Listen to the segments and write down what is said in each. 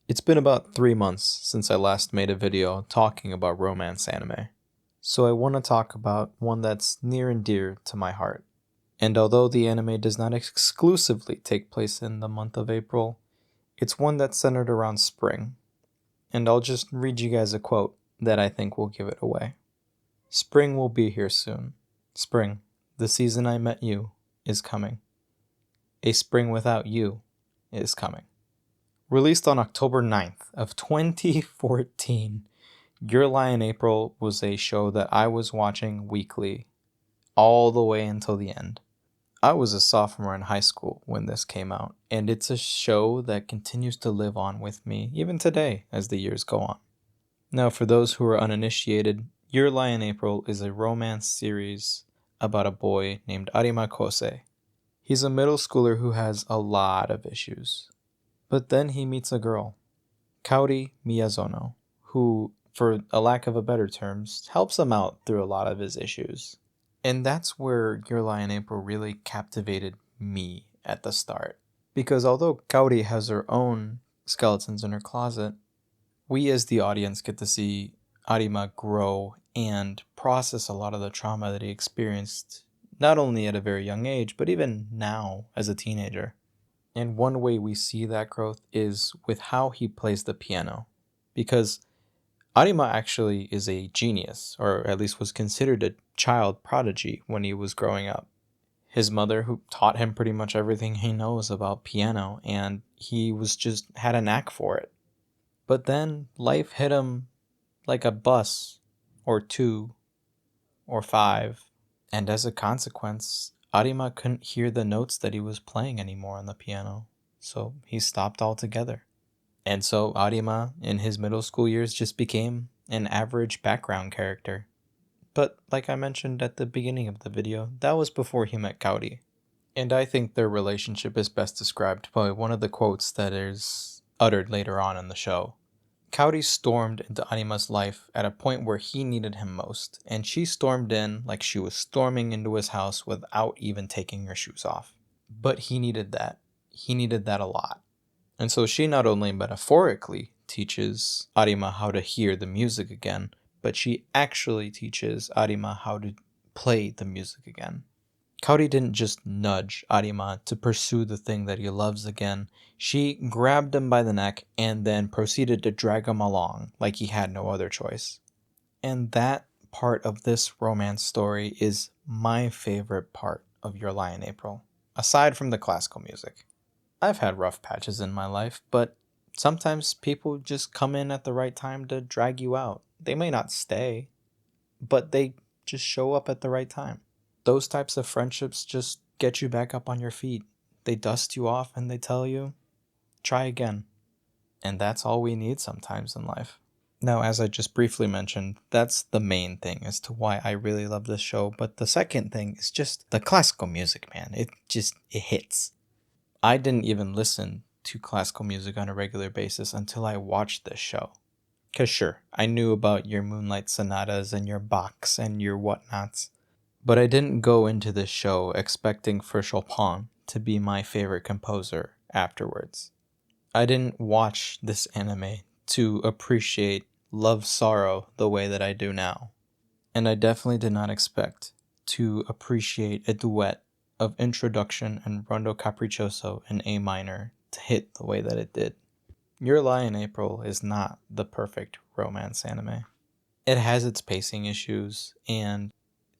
It's been about 3 months since I last made a video talking about romance anime, so I want to talk about one that's near and dear to my heart. And although the anime does not exclusively take place in the month of April, it's one that's centered around spring. And I'll just read you guys a quote that I think will give it away. Spring will be here soon. Spring, the season I met you, is coming. A spring without you is coming. Released on October 9th of 2014, Your Lie in April was a show that I was watching weekly all the way until the end. I was a sophomore in high school when this came out, and it's a show that continues to live on with me even today as the years go on. Now, for those who are uninitiated, Your Lie in April is a romance series about a boy named Arima Kose. He's a middle schooler who has a lot of issues. But then he meets a girl, Kaori Miyazono, who, for a lack of a better terms, helps him out through a lot of his issues. And that's where Your Lie in April really captivated me at the start. Because although Kaori has her own skeletons in her closet, we as the audience get to see Arima grow and process a lot of the trauma that he experienced, not only at a very young age, but even now as a teenager. And one way we see that growth is with how he plays the piano. Because Arima actually is a genius, or at least was considered a child prodigy when he was growing up. His mother, who taught him pretty much everything he knows about piano, and he was just had a knack for it. But then life hit him like a bus, or two, or five, and as a consequence, Arima couldn't hear the notes that he was playing anymore on the piano, so he stopped altogether. And so Arima, in his middle school years, just became an average background character. But like I mentioned at the beginning of the video, that was before he met Kaori. And I think their relationship is best described by one of the quotes that is uttered later on in the show. Kaori stormed into Arima's life at a point where he needed him most, and she stormed in like she was storming into his house without even taking her shoes off. But he needed that. He needed that a lot. And so she not only metaphorically teaches Arima how to hear the music again, but she actually teaches Arima how to play the music again. Kaori didn't just nudge Arima to pursue the thing that he loves again. She grabbed him by the neck and then proceeded to drag him along like he had no other choice. And that part of this romance story is my favorite part of Your Lie in April, aside from the classical music. I've had rough patches in my life, but sometimes people just come in at the right time to drag you out. They may not stay, but they just show up at the right time. Those types of friendships just get you back up on your feet. They dust you off and they tell you, try again. And that's all we need sometimes in life. Now, as I just briefly mentioned, that's the main thing as to why I really love this show. But the second thing is just the classical music, man. It hits. I didn't even listen to classical music on a regular basis until I watched this show. Because sure, I knew about your Moonlight Sonatas and your Bachs and your whatnots, but I didn't go into this show expecting for Chopin to be my favorite composer afterwards. I didn't watch this anime to appreciate Love Sorrow the way that I do now. And I definitely did not expect to appreciate a duet of Introduction and Rondo Capriccioso in A minor to hit the way that it did. Your Lie in April is not the perfect romance anime. It has its pacing issues, and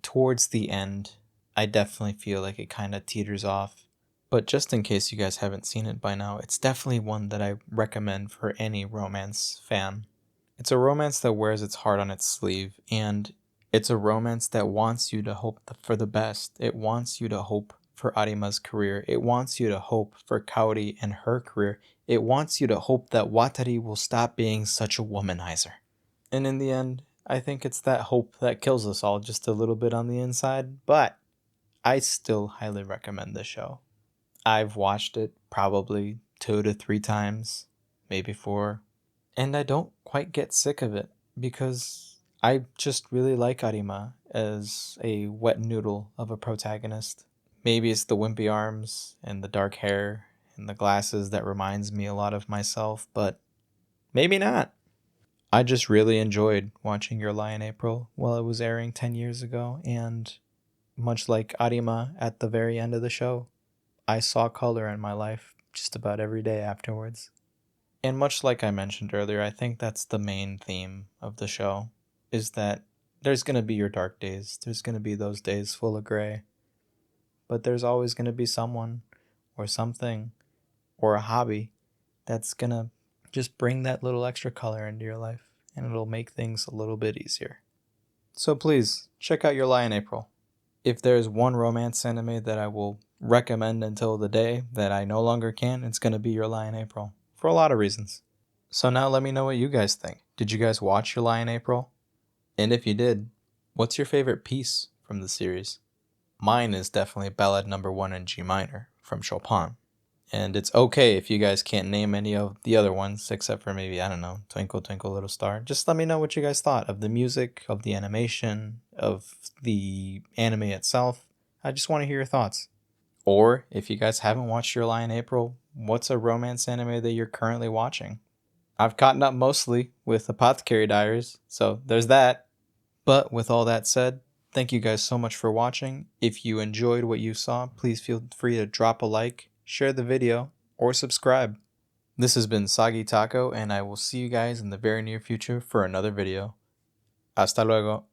towards the end, I definitely feel like it kind of teeters off. But just in case you guys haven't seen it by now, it's definitely one that I recommend for any romance fan. It's a romance that wears its heart on its sleeve, and it's a romance that wants you to hope for the best. It wants you to hope for Arima's career. It wants you to hope for Kaori and her career. It wants you to hope that Watari will stop being such a womanizer. And in the end, I think it's that hope that kills us all just a little bit on the inside, but I still highly recommend this show. I've watched it probably 2 to 3 times, maybe 4, and I don't quite get sick of it because I just really like Arima as a wet noodle of a protagonist. Maybe it's the wimpy arms and the dark hair and the glasses that reminds me a lot of myself, but Maybe not. I just really enjoyed watching Your Lie in April while it was airing 10 years ago, and much like Arima at the very end of the show, I saw color in my life just about every day afterwards. And much like I mentioned earlier, I think that's the main theme of the show, is that there's going to be your dark days. There's going to be those days full of gray. But there's always going to be someone or something or a hobby that's going to just bring that little extra color into your life, and it'll make things a little bit easier. So please, check out Your Lie in April. If there's one romance anime that I will recommend until the day that I no longer can, it's going to be Your Lie in April, for a lot of reasons. So now let me know what you guys think. Did you guys watch Your Lie in April? And if you did, what's your favorite piece from the series? Mine is definitely Ballad Number 1 in G minor from Chopin. And it's okay if you guys can't name any of the other ones, except for maybe, I don't know, Twinkle Twinkle Little Star. Just let me know what you guys thought of the music, of the animation, of the anime itself. I just want to hear your thoughts. Or if you guys haven't watched Your Lie in April, what's a romance anime that you're currently watching? I've caught up mostly with Apothecary Diaries, so there's that. But with all that said, thank you guys so much for watching. If you enjoyed what you saw, please feel free to drop a like, share the video, or subscribe. This has been Sagi Taco, and I will see you guys in the very near future for another video. Hasta luego.